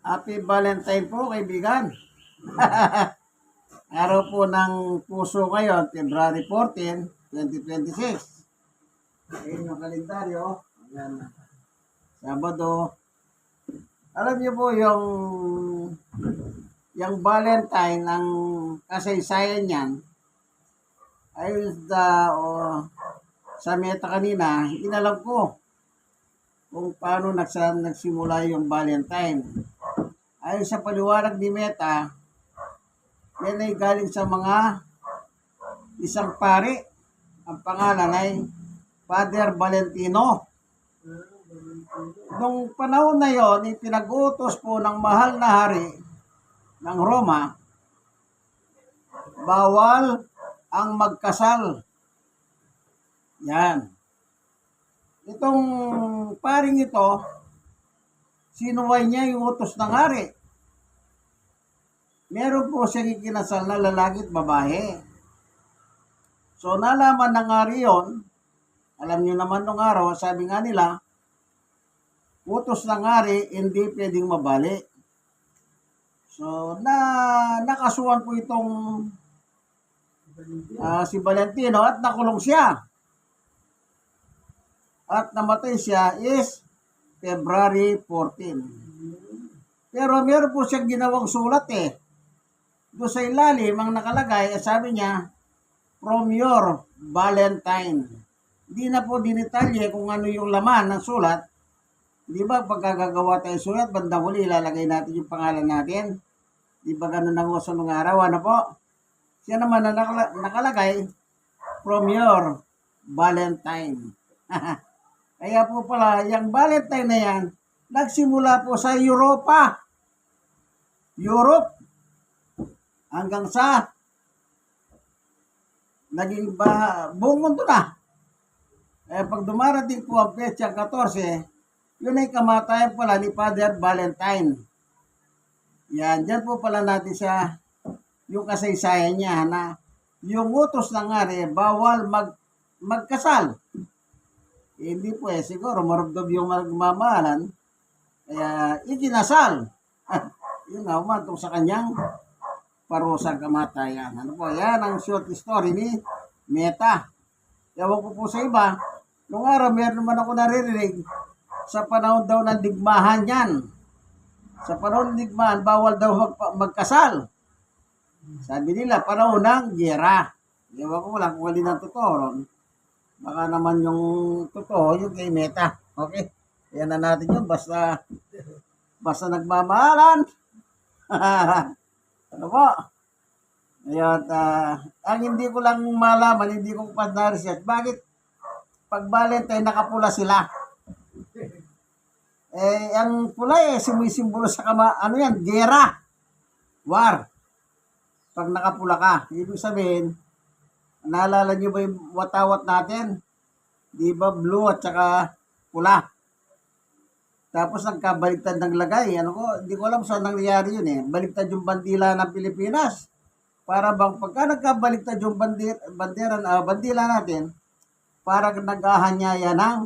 Happy Valentine po, kaibigan. Araw po ng puso ngayon, February 14, 2026. Ayun yung kalendaryo. Ayan. Sabado. Alam niyo po yung Valentine, ang kasaysayan niyan, ayun sa meta kanina, inalam ko kung paano nagsimula yung Valentine. Ayon sa paliwanag ni Meta, yan ay galing sa mga isang pari. Ang pangalan ay Father Valentino. Nung panahon na yon, ipinag-utos po ng mahal na hari ng Roma, bawal ang magkasal. Yan. Itong paring ito, sinuway niya yung utos ng hari. Meron po siyang ikinasal na lalaki at babae. So, nalaman ng hari yun, alam niyo naman nung araw, sabi nga nila, utos ng hari, hindi pwedeng mabali. So, nakasuhan po itong si Valentino at nakulong siya. At namatay siya is February 14. Pero meron po siyang ginawang sulat eh. Doon sa ilalim, ang nakalagay, sabi niya, from your Valentine. Hindi na po dinitalye kung ano yung laman ng sulat. Di ba, pagkagagawa tayo sulat, bandang huli, ilalagay natin yung pangalan natin. Di ba ganun ang uso ng araw, ano po? Siya naman na nakalagay, from your Valentine. Kaya po pala, yung Valentine na yan, nagsimula po sa Europa. Europe. Hanggang sa naging buong mundo na. Kaya pag dumarating po ang petsa 14, yun ay kamatayan pala ni Father Valentine. Yan, dyan po pala natin siya, yung kasaysayan niya na yung utos ng hari, bawal magkasal. Hindi po siguro marugdob yung magmamahalan, kaya ikinasal. Yun nga, umantong sa kanyang parusang kamatayan. Ano po, yan ang short story ni Meta. Ewan ko po sa iba, nung araw meron naman ako naririnig, sa panahon daw ng digmahan yan. Sa panahon ng digmahan, bawal daw magkasal. Sabi nila, panahon ng giyera. Ewan ko lang kung alin ang totoo ron. Baka naman yung totoo, yung kay Meta. Okay? Yan na natin yun. Basta nagmamahalan. Ano po? Ngayon, ang hindi ko lang malaman, hindi ko pa na-research, bakit pag Valentine nakapula sila? Ang pula sumisimbolo sa gera. War. Pag nakapula ka, ibig sabihin, naalala niyo ba yung watawat natin? Di ba blue at saka pula? Tapos nagkabaligtad ng lagay. Hindi ko alam saan nangyari yun eh. Baligtad yung bandila ng Pilipinas. Para bang pagka nagkabaligtad yung bandila natin, para nag-ahanyaya ng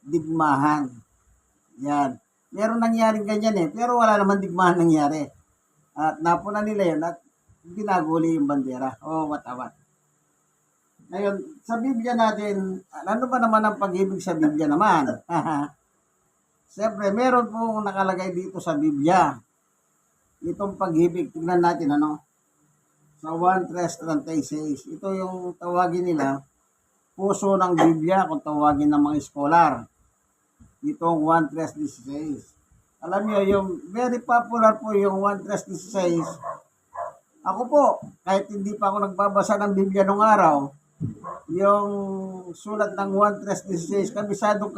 digmahan. Yan. Meron nangyaring ganyan eh. Pero wala naman digmahan nangyari. At napuna nila yun at ginaguli yung bandera. Watawat. Ngayon, sa Biblia natin, ano ba naman ang pag-ibig sa Biblia naman? Siyempre, meron pong nakalagay dito sa Biblia. Itong pag-ibig, tignan natin sa 1:36. Ito yung tawagin nila, puso ng Biblia kung tawagin ng mga scholar. Itong 1:16. Alam niyo, yung very popular po yung 1:16. Ako po, kahit hindi pa ako nagbabasa ng Biblia nung araw, yung sulat ng 1:16, kabisado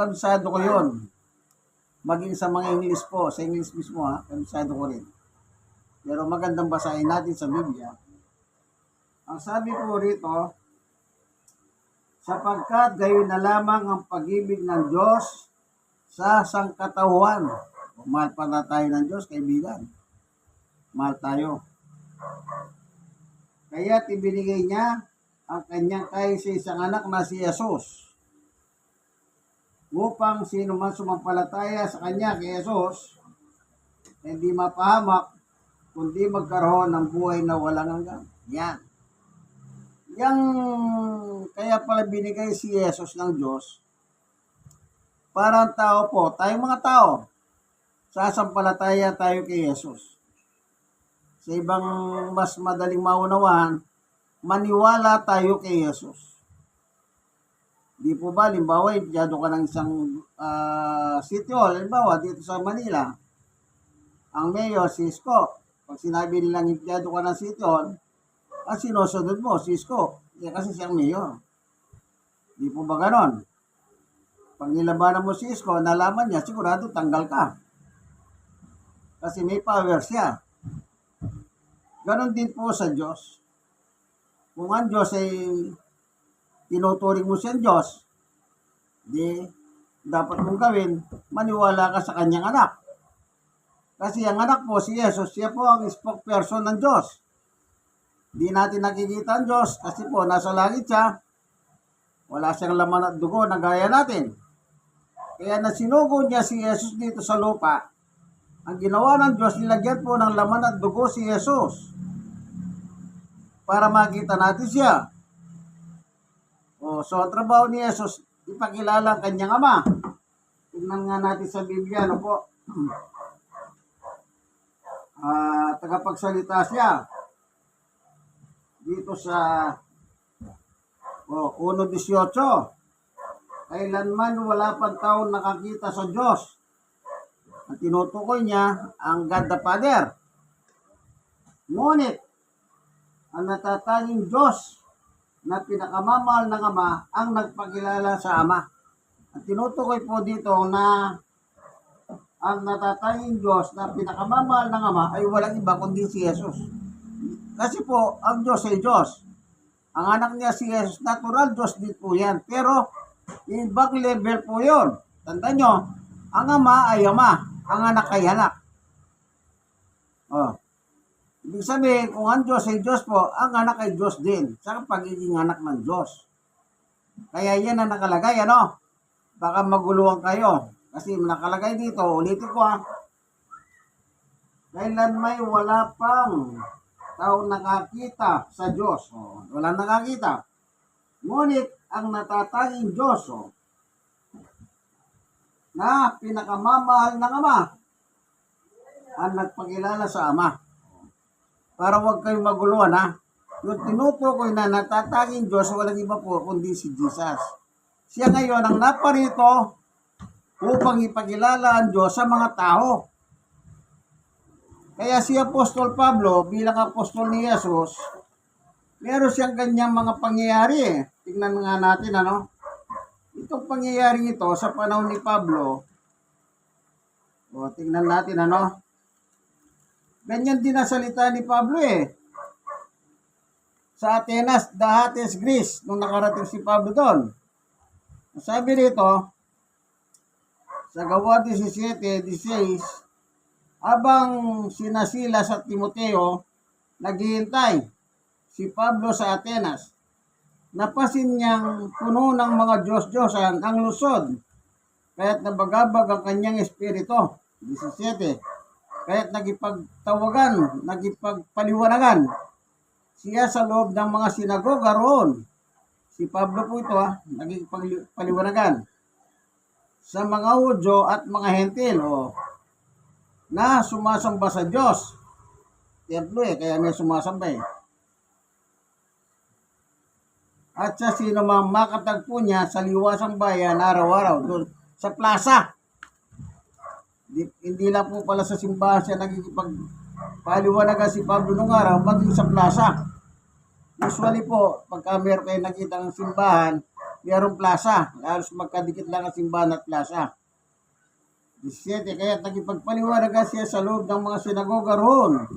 ko yun. Maging sa mga English po, sa English mismo kabisado ko rin. Pero magandang basahin natin sa Biblia. Ang sabi po rito, sapagkat gayon na lamang ang pag-ibig ng Diyos sa sangkatauhan. Mahal pa na tayo ng Diyos, kaibigan. Mahal tayo. Kaya ibinigay niya ang kanyang kaisa-isang anak na si Jesus, upang sino man sumampalataya sa kanya, kay Jesus, hindi mapahamak, kundi magkaroon ng buhay na walang hanggan. Yan. Yang kaya pala binigay si Jesus ng Diyos para ang tao po, tayong mga tao, sasampalataya tayo kay Jesus. Sa ibang mas madaling maunawahan, maniwala tayo kay Jesus. Di po ba, limbawa, empleyado ka ng isang city hall, limbawa, dito sa Manila, ang mayor, si Isko. Pag sinabi nilang empleyado ka ng city hall, sinusunod mo, si Isko. Kasi siyang mayor. Di po ba ganon? Pag nilabanan mo si Isko, nalaman niya, sigurado tanggal ka. Kasi may power siya. Ganon din po sa Diyos. Kung ang Diyos ay tinuturing mo siyang Diyos, di dapat mong gawin, maniwala ka sa kanyang anak. Kasi ang anak po, si Jesus, siya po ang spokesperson ng Diyos. Di natin nakikita ang Diyos kasi po nasa langit siya. Wala siyang laman at dugo na gaya natin. Kaya nasinugo niya si Jesus dito sa lupa. Ang ginawa ng Diyos, nilagyan po ng laman at dugo si Jesus para makita natin siya. So ang trabaho ni Jesus, ipakilala ang kanyang ama. Tingnan nga natin sa Biblia, ano po? Tagapagsalita siya. Dito sa 1:18. Kailanman wala pang taon nakakita sa Diyos. Ang tinutukoy niya, ang God the Father. Ngunit, ang natatanging Diyos na pinakamamahal ng Ama ang nagpakilala sa Ama. Ang tinutukoy po dito na ang natatanging Diyos na pinakamamahal ng Ama ay walang iba kundi si Jesus. Kasi po, ang Diyos ay Diyos. Ang anak niya si Jesus, natural Diyos din po yan. Pero, ibang level po yun. Tandaan nyo, ang Ama ay Ama, ang anak ay anak. Ibig sabihin, kung ang Diyos ay Diyos po, ang anak ay Diyos din sa pagiging anak ng Diyos. Kaya yan ang nakalagay, ano? Baka maguluhan kayo. Kasi nakalagay dito, ulitin ko kailan may wala pang tao nakakita sa Diyos. Wala nakakita. Ngunit, ang natatanging Diyos, na pinakamamahal ng Ama, ang nagpakilala sa Ama. Para huwag kayong maguluhan, ha? Yung tinutukoy na natatanging Diyos, walang iba po kundi si Jesus. Siya ngayon ang naparito upang ipakilala ang Diyos sa mga tao. Kaya si Apostol Pablo, bilang apostol ni Jesus, meron siyang ganyang mga pangyayari. Tingnan nga natin, ano? Itong pangyayaring ito sa panahon ni Pablo, tingnan natin, ano? Ganyan din ang salita ni Pablo sa Atenas, Dahates, Greece, nung nakarating si Pablo doon. Sabi rito, sa Gawa 17:16, habang sina Silas at Timoteo naghihintay si Pablo sa Atenas, napasin niyang puno ng mga Diyos-Diyosan ang lusod, kaya't nabagabag ang kanyang espiritu. 17. Kaya't nagipagpaliwanagan siya sa loob ng mga sinagoga roon. Si Pablo po ito, nagipagpaliwanagan sa mga Hudyo at mga Hentil, na sumasamba sa Diyos. Templo kaya may sumasamba At sa sino mang makatagpo niya sa liwasang bayan araw-araw doon sa plaza. Hindi lang po pala sa simbahan siya nagkikipagpaliwanagan si Pablo nung araw, maging sa plaza. Usually po, pagka meron kayo nakita ng simbahan, mayroong plaza. Halos magkadikit lang ang simbahan at plaza. 17, kaya nagkipagpaliwanagan siya sa loob ng mga sinagoga roon.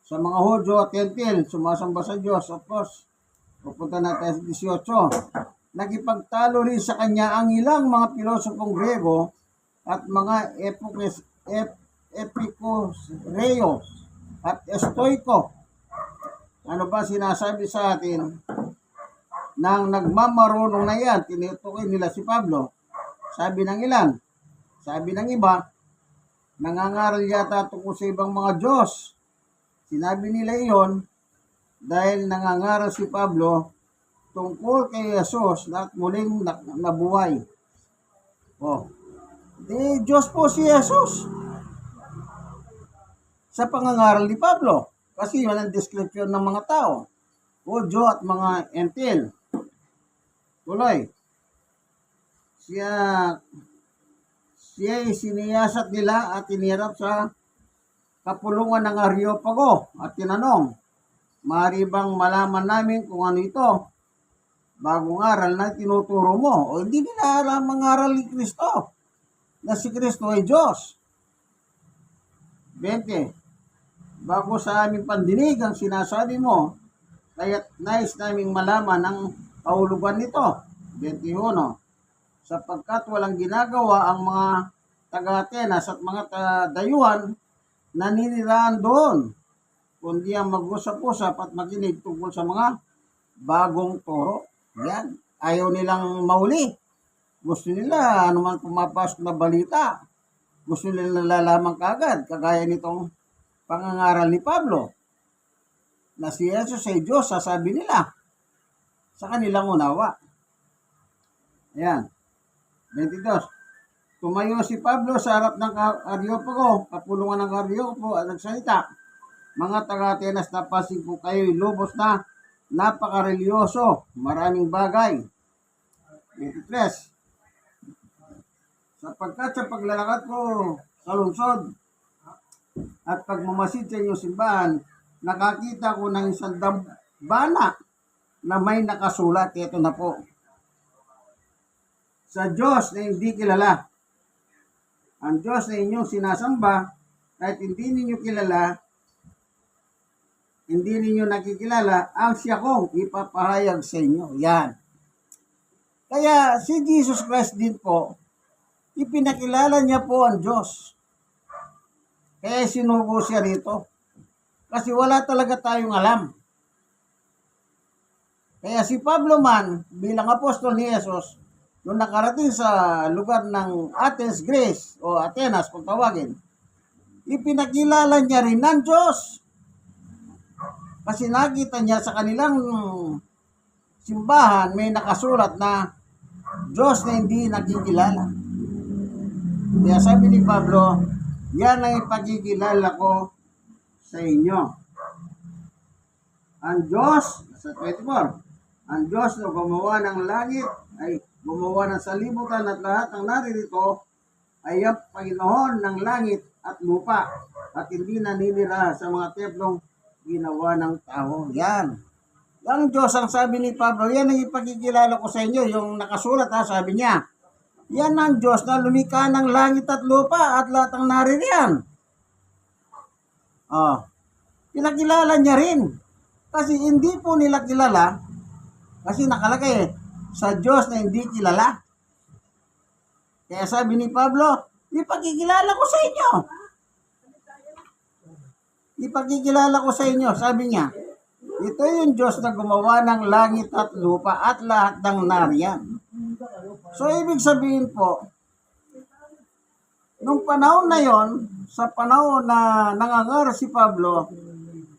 Sa mga Hudyo at Hentil, sumasamba sa Diyos. Of course, pupunta natin sa 18. Nagipagtalo rin sa kanya ang ilang mga pilosopong Grego at mga Epikureo at Stoiko. Ano ba sinasabi sa atin? Nang nagmamarunong na yan, tinutukoy nila si Pablo. Sabi ng ilan, sabi ng iba, nangangaral yata tungkol sa ibang mga Diyos. Sinabi nila iyon dahil nangangaral si Pablo tungkol kay Jesus na muling nabuhay. Oh, di Diyos po si Jesus sa pangangaral ni Pablo. Kasi yun ang description ng mga tao. O Diyo at mga entil. Tuloy. Siya siniyasat nila at inirap sa kapulungan ng Areopago at tinanong, maaari bang malaman namin kung ano ito? Bagong aral na tinuturo mo. O hindi nila alam ang aral ni Kristo. Na si Kristo ay Diyos. 20. Bago sa aming pandinig ang sinasabi mo, kaya't nais naming malaman ang kahulugan nito. 21. Sapagkat walang ginagawa ang mga taga-Atenas at mga dayuhan na niniraan doon, kundi ang mag-usap-usap at makinig tungkol sa mga bagong turo. Yan. Ayaw nilang mauli. Gusto nila, anuman pumapasok na balita, gusto nila nalalaman kagad, kagaya nitong pangangaral ni Pablo, na si Jesus ay Diyos, sasabi nila, sa kanilang unawa. Ayan. 22. Tumayo si Pablo sa harap ng Areopago, kapulungan ng Areopago at nagsalita, mga taga-Atenas, napansin po kayo'y lubos na napaka-religyoso, maraming bagay. 23. Sapagkat sa paglalakad ko sa lungsod at pagmamasid sa inyong simbahan, nakakita ko ng isang dambana na may nakasulat. Ito na po. Sa Diyos na hindi kilala. Ang Diyos na inyong sinasamba, kahit hindi ninyo kilala, hindi ninyo nakikilala, ang siya kong ipapahayag sa inyo. Yan. Kaya si Jesus Christ din po, ipinakilala niya po ang Diyos. Kaya sinugo siya rito. Kasi wala talaga tayong alam. Kaya si Pablo man, bilang apostol ni Jesus, nung nakarating sa lugar ng Athens, Greece, o Atenas kung tawagin, ipinakilala niya rin ng Diyos. Kasi nakita niya sa kanilang simbahan may nakasulat na Diyos na hindi nakikilala. Kaya sabi ni Pablo, yan ang ipakikilala ko sa inyo. Ang Diyos, sa 24, ang Diyos na gumawa ng langit, ay gumawa ng salibutan at lahat ng naririto, ay ang Panginoon ng langit at lupa, at hindi naninira sa mga templong ginawa ng tao. Yan. Ang Diyos, ang sabi ni Pablo, yan ang ipakikilala ko sa inyo. Yung nakasulat ha, sabi niya, yan ang Diyos na lumikha ng langit at lupa at lahat ng naririyan. Pinakilala niya rin. Kasi hindi po nila kilala, kasi nakalagay sa Diyos na hindi kilala. Kaya sabi ni Pablo, ipakikilala ko sa inyo. Ipakikilala ko sa inyo, sabi niya, ito yung Diyos na gumawa ng langit at lupa at lahat ng nariyan. So, ibig sabihin po, nung panahon na yon, sa panahon na nangangaral si Pablo,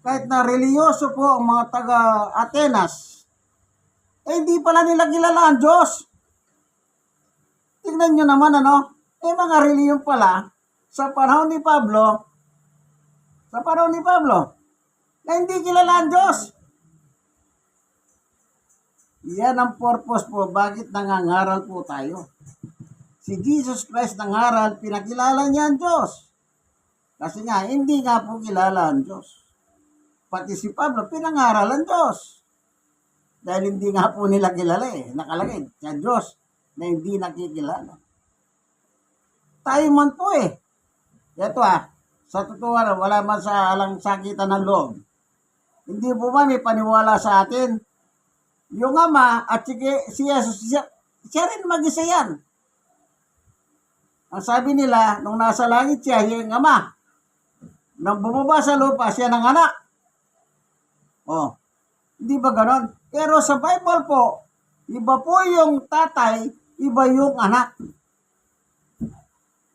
kahit na reliyoso po ang mga taga-Atenas, hindi pala nila kilala ang Diyos. Tingnan nyo naman, mga reliyon pala, sa panahon ni Pablo, na hindi kilala ang Diyos. Yan ang purpose po, bakit nangangaral po tayo. Si Jesus Christ nangaral, pinakilala niya ang Diyos. Kasi nga, hindi nga po kilala ang Diyos. Pati si Pablo, pinangaral ang Diyos. Dahil hindi nga po nila kilala nakalagay sa Diyos na hindi nakikilala. Tayo man po Ito sa totoo wala man sa alang sakitan ng loob. Hindi po ba may paniwala sa atin? Yung Ama at si Jesus, siya rin mag-isa yan. Ang sabi nila, nung nasa langit siya, yung Ama. Nang bumaba sa lupa, siya ng anak. Hindi ba ganon? Pero sa Bible po, iba po yung tatay, iba yung anak.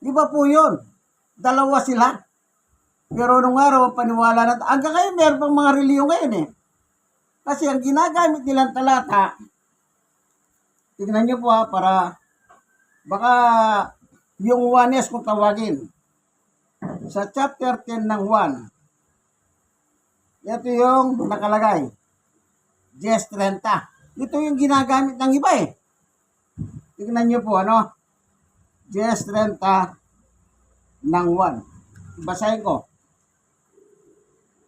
Iba po yun. Dalawa sila. Pero nung araw, paniwala na, hanggang ngayon, meron pang mga reliyon ngayon eh. Kasi ang ginagamit nilang talata, tignan nyo po para baka yung 1S kung tawagin. Sa chapter 10 ng 1, ito yung nakalagay. Jes 30. Ito yung ginagamit ng iba eh. Tignan nyo po Jes 30 ng 1. Basahin ko.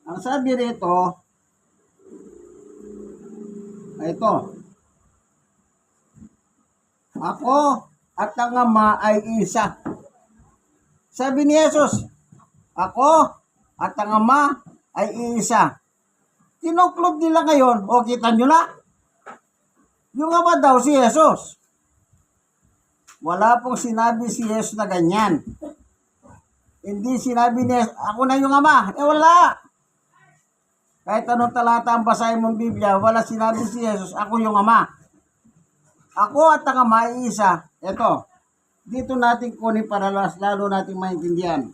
Ang sabi rito, ito. Ako at ang Ama ay isa. Sabi ni Jesus, ako at ang Ama ay isa. Kinuklod nila ngayon, o kita nyo na, yung Ama daw si Jesus. Wala pong sinabi si Jesus na ganyan. Hindi sinabi niya, ako na yung Ama. Wala. Kahit anong talata ang basahin mong Biblia, wala sinabi si Jesus, ako yung Ama. Ako at ang Ama ay isa. Ito, dito natin kunin para lalo natin maintindihan.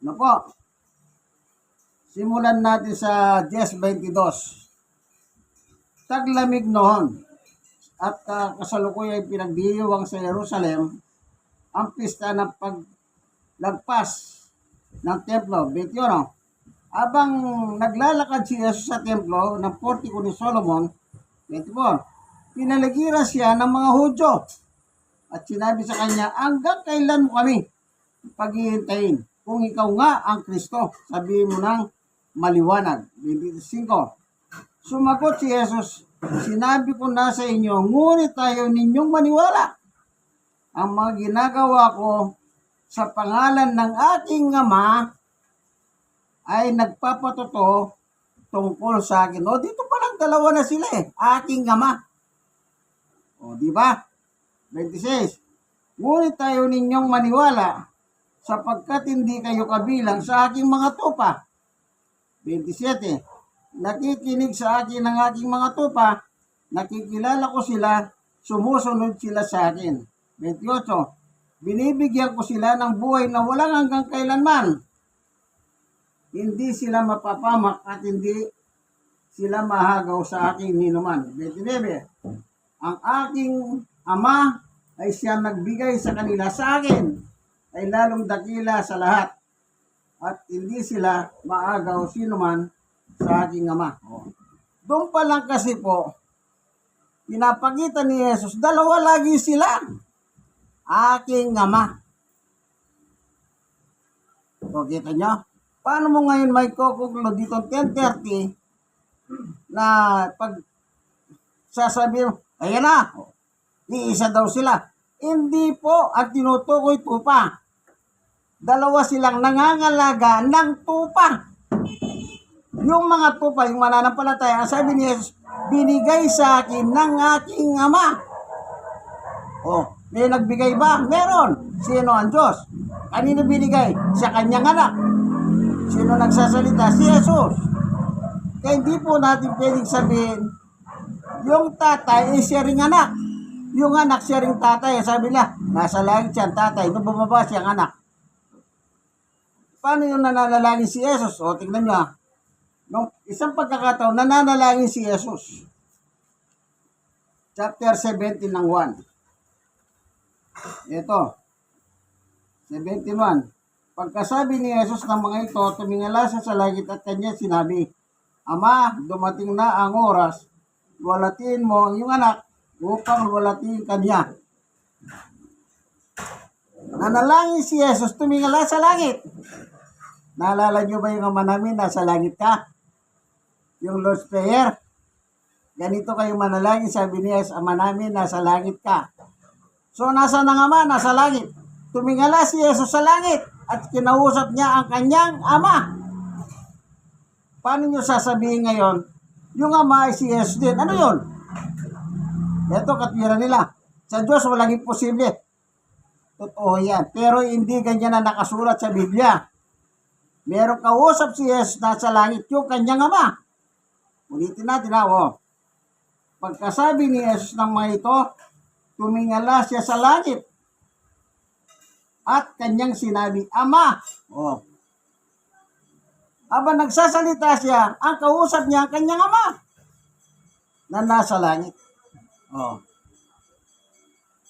Ano po? Simulan natin sa Jes 22. Taglamig noon at kasalukuyan ay pinagdiriwang sa Jerusalem ang pista ng paglagpas ng templo. 21. Habang naglalakad si Jesus sa templo ng portiko ni Solomon, 24, pinaligiran siya ng mga Hudyo at sinabi sa kanya, hanggang kailan mo kami paghihintayin? Kung ikaw nga ang Kristo, sabihin mo ng maliwanag. 25. Sumagot si Jesus, sinabi ko na sa inyo, ngunit tayo ninyong maniwala. Ang mga ginagawa ko sa pangalan ng aking Ama ay nagpapatotoo tungkol sa akin. O, dito palang dalawa na sila eh. Aking Ama. O, di ba? 26. Ngunit tayo ninyong maniwala sapagkat hindi kayo kabilang sa aking mga tupa. 27. Nakikinig sa akin ng aking mga tupa, nakikilala ko sila, sumusunod sila sa akin. 28. Binibigyan ko sila ng buhay na walang hanggang kailanman. Hindi sila mapapamak at hindi sila mahagaw sa aking ninuman. 29. Ang aking Ama ay siyang nagbigay sa kanila sa akin, ay lalong dakila sa lahat. At hindi sila maagaw sinuman sa aking Ama. Doon pa lang kasi po, pinapakita ni Jesus, dalawa lagi sila. Aking Ama. O, kita nyo? Paano mo ngayon may kukulo dito 10:30 na pag sasabihin, ayan na, iisa daw sila. Hindi po, at tinutukoy tupa. Dalawa silang nangangalaga ng tupa. Yung mga tupa, yung mananampalataya, sabi ni Jesus, binigay sa akin ng aking Ama. O, may nagbigay ba? Meron. Sino ang Diyos? Kanino binigay? Sa kanyang anak. Sino nagsasalita? Si Jesus. Kaya hindi po natin pwedeng sabihin, yung tatay ay siya ring anak. Yung anak siya ring tatay. Sabi nila, nasa langit siyang tatay. Nung bumaba siyang anak. Paano yung nananalangin si Jesus? O, tingnan nyo. Nung isang pagkakataon, nananalangin si Jesus. Chapter 17 ng 1. Ito. 71. Pagkasabi ni Jesus ng mga ito, tumingala siya sa langit at kanya sinabi, Ama, dumating na ang oras, walatin mo ang iyong anak upang walatin kanya. Nanalangin si Jesus, tumingala sa langit. Naalala niyo ba yung Ama namin, nasa langit ka? Yung Lord's Prayer. Ganito kayo manalangin, sabi ni Jesus, Ama namin, nasa langit ka. So, nasa ng Ama, nasa langit. Tumingala si Jesus sa langit at kinausap niya ang kanyang Ama. Paano nyo sasabihin ngayon, yung Ama ay si Jesus din? Ano yun? Ito, katwiran nila. Sa Diyos, walang imposible. Totoo yan. Pero hindi ganyan na nakasulat sa Biblia. Merong kausap si Jesus nasa langit, yung kanyang Ama. Ulitin natin ha. Pagkasabi ni Jesus ng mga ito, tumingala siya sa langit at kanyang sinabi, Ama. Oh. Aba nagsasalita siya, ang kausap niya ang kanyang ama na nasa langit. Oh.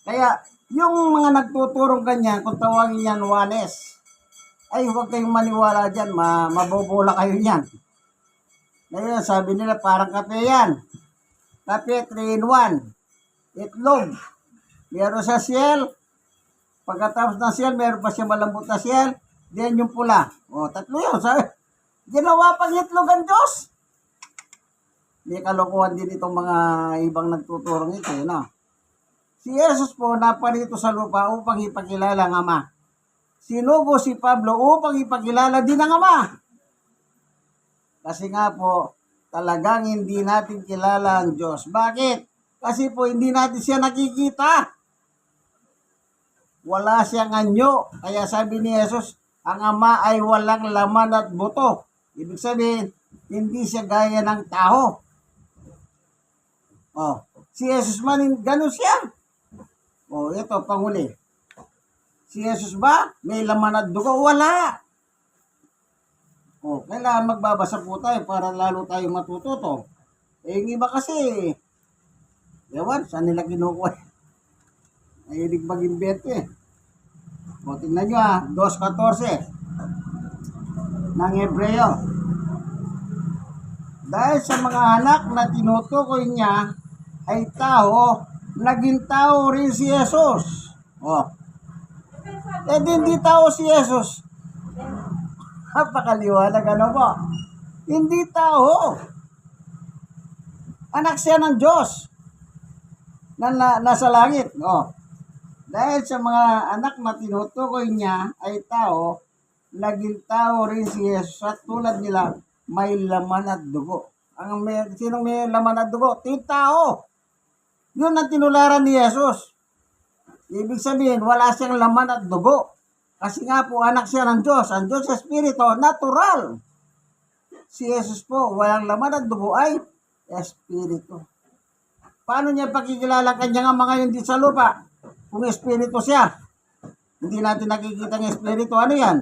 Kaya, yung mga nagtuturong ganyan, kung tawagin yan Juanes, ay huwag kayong maniwala dyan, mabobola kayo niyan. Ngayon, sabi nila parang kape yan. Kape 3 in 1. Itlog. Meron sa shell. Pagkatapos ng shell, meron pa siya malambot na shell. Then yung pula. O, tatlo yun. Sabi, ginawa pang itlog ang Diyos. Hindi kalokohan din itong mga ibang nagtuturong ito. No? Si Jesus po naparito sa lupa upang ipakilala ang Ama. Sinugo si Pablo upang ipakilala din ang Ama. Kasi nga po, talagang hindi natin kilala ang Diyos. Bakit? Kasi po hindi natin siya nakikita. Wala siyang anyo. Kaya sabi ni Jesus, ang Ama ay walang laman at buto. Ibig sabihin, hindi siya gaya ng tao. Oh, si Jesus man, ganun siya. Oh, ito, panghuli. Si Jesus ba? May laman at dugo? Wala. Oh, kailangan magbabasa po tayo para lalo tayong matututo. Eh, yung iba kasi, ewan, saan nila kinukuha? Nahilig mag-invento eh. O, tingnan nyo 2:14 ng Hebreo. Dahil sa mga anak na tinutukoy niya ay tao, naging tao rin si Jesus. O, eh hindi tao si Jesus. Napakaliwanag, ano po? Hindi tao. Anak siya ng Diyos na nasa langit. Oh. Dahil sa mga anak na tinutukoy niya ay tao, naging tao rin si Jesus at tulad nila may laman at dugo. Sinong may laman at dugo? Tao. Yun ang tinularan ni Jesus. Ibig sabihin, wala siyang laman at dugo. Kasi nga po, anak siya ng Diyos. Ang Diyos sa Espiritu, natural. Si Jesus po, walang laman at dugo ay Espiritu. Paano niya pakikilala kanyang ama ngayon dito sa lupa? Kung Espiritu siya. Hindi natin nakikita ng Espiritu. Ano yan?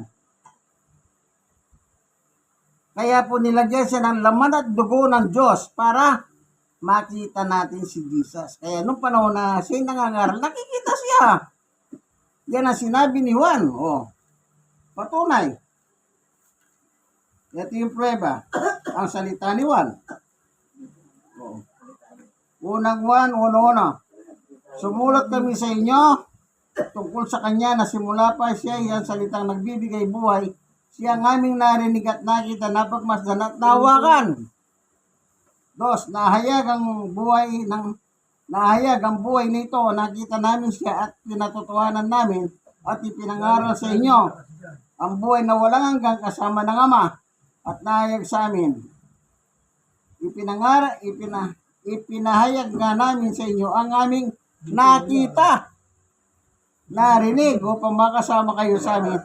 Kaya po nilagyan siya ng laman at dugo ng Diyos para makita natin si Jesus. Kaya nung panahon na siya nangangaral, nakikita siya. Yan ang sinabi ni Juan. Oh, patunay. Ito yung prueba. Ang salita ni Juan. Oh. Unang Juan, una. Sumulat kami sa inyo tungkol sa kanya na simula pa siya yan salitang nagbibigay buhay. Siya ang aming narinig at nakita, napagmasdan at nawakan. 2, nahayag ang buhay nito, nakita namin siya at pinatotohanan namin at ipinangaral sa inyo. Ang buhay na walang hanggang kasama ng Ama at nahayag sa amin. Ipinahayag nga namin sa inyo ang aming nakita, narinig upang makasama kayo sa amin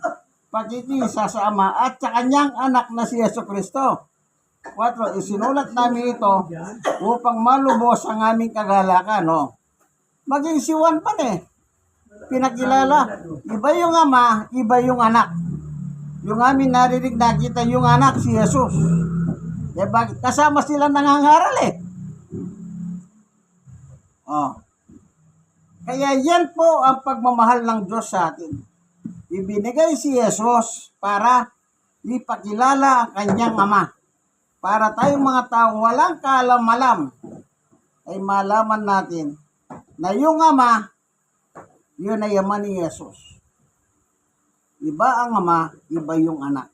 pakikisa sa Ama at sa kanyang anak na si Jesucristo. 4, isinulat namin ito upang malubos ang aming kagalakan. No? Maging si Juan pa pinakilala. Iba yung ama, iba yung anak. Yung amin narinig nakita yung anak, si Jesus. Eh, bakit? Kasama sila nangangaral Oh. Kaya yan po ang pagmamahal ng Diyos sa atin. Ibinigay si Jesus para ipakilala ang kanyang ama. Para tayong mga taong walang kaalam-alam ay malaman natin na yung ama, yun ay ama ni Jesus. Iba ang ama, iba yung anak.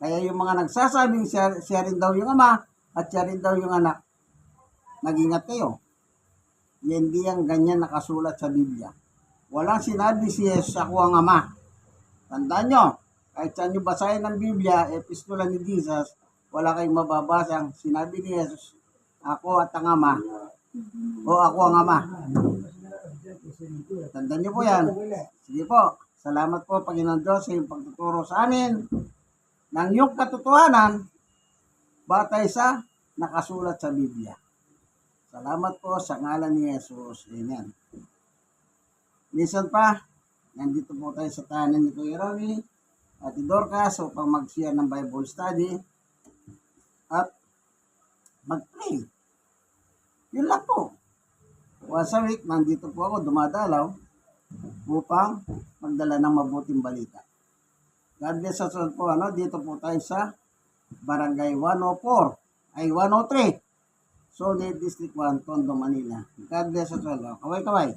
Kaya yung mga nagsasabing siya rin daw yung ama at siya rin daw yung anak, mag-ingat kayo. Hindi ang ganyan nakasulat sa Biblia. Walang sinabi si Jesus, ako ang ama. Tandaan nyo, kahit saan nyo basahin ng Biblia, epistola ni Jesus, wala kayong mababasang sinabi ni Jesus, ako at ang ama. O ako ang ama. Tandaan nyo po yan. Sige po. Salamat po, Panginoon Diyos, sa iyong pagtuturo sa amin ng iyong katotohanan batay sa nakasulat sa Biblia. Salamat po sa ngalan ni Jesus. Amen. Minsan pa, Nandito po tayo sa tahanan ni Kuya Rami at ni Dorcas upang mag-share ng Bible study at mag-pray. Yun lang po. Once a week, nandito po ako dumadalaw upang magdala ng mabuting balita. God bless us all po. Dito po tayo sa Barangay 104 ay 103. Solid District 1, Tondo, Manila. God bless us all. Kaway-kaway.